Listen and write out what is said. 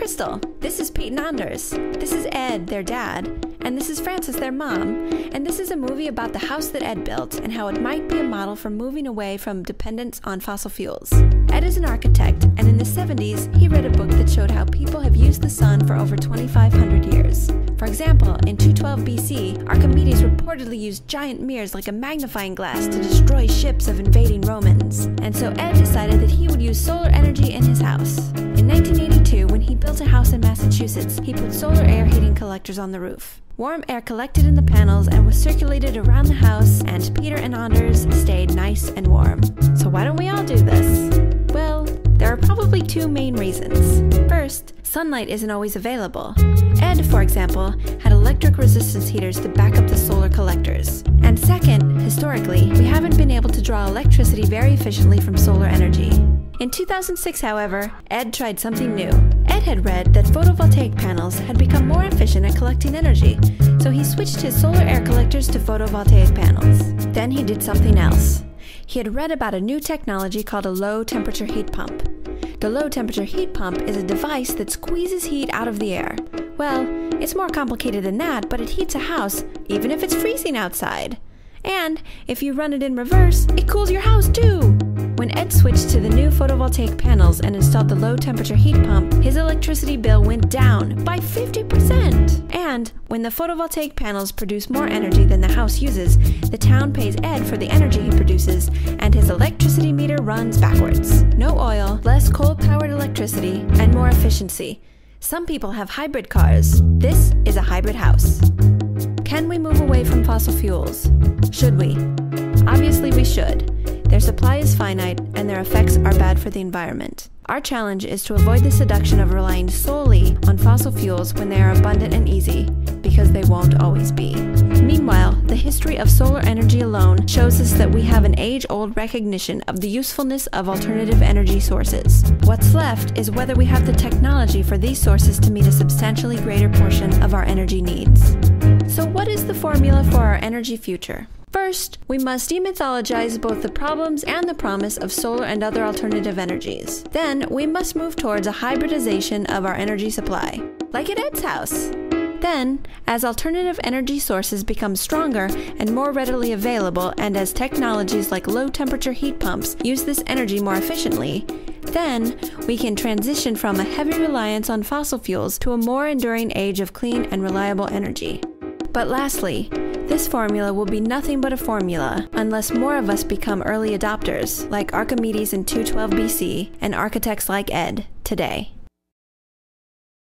Crystal. This is Pete and Anders. This is Ed, their dad. And this is Frances, their mom. And this is a movie about the house that Ed built and how it might be a model for moving away from dependence on fossil fuels. Ed is an architect, and in the 70s, he read a book that showed how people have used the sun for over 2,500 years. For example, in 212 BC, Archimedes reportedly used giant mirrors like a magnifying glass to destroy ships of invading Romans. And so Ed decided that he would use solar energy in his house. In 1982, when he built a house in Massachusetts, he put solar air heating collectors on the roof. Warm air collected in the panels and was circulated around the house, and Peter and Anders stayed nice and warm. So why don't we all do this? Well, there are probably two main reasons. First, sunlight isn't always available. Ed, for example, had electric resistance heaters to back up the solar collectors. And second, historically, we haven't been able to draw electricity very efficiently from solar energy. In 2006, however, Ed tried something new. Ed had read that photovoltaic panels had become more efficient at collecting energy, so he switched his solar air collectors to photovoltaic panels. Then he did something else. He had read about a new technology called a low-temperature heat pump. The low-temperature heat pump is a device that squeezes heat out of the air. Well, it's more complicated than that, but it heats a house, even if it's freezing outside. And if you run it in reverse, it cools your house too! When Ed switched to the new photovoltaic panels and installed the low-temperature heat pump, his electricity bill went down by 50%! And when the photovoltaic panels produce more energy than the house uses, the town pays Ed for the energy he produces, and his electricity meter runs backwards. No oil, less coal-powered electricity, and more efficiency. Some people have hybrid cars. This is a hybrid house. Can we move away from fossil fuels? Should we? Obviously we should. Their supply is finite, and their effects are bad for the environment. Our challenge is to avoid the seduction of relying solely on fossil fuels when they are abundant and easy, because they won't always be. Meanwhile, the history of solar energy alone shows us that we have an age-old recognition of the usefulness of alternative energy sources. What's left is whether we have the technology for these sources to meet a substantially greater portion of our energy needs. So what is the formula for our energy future? First, we must demythologize both the problems and the promise of solar and other alternative energies. Then, we must move towards a hybridization of our energy supply, like at Ed's house. Then, as alternative energy sources become stronger and more readily available, and as technologies like low-temperature heat pumps use this energy more efficiently, then we can transition from a heavy reliance on fossil fuels to a more enduring age of clean and reliable energy. But lastly, this formula will be nothing but a formula unless more of us become early adopters, like Archimedes in 212 BC and architects like Ed today.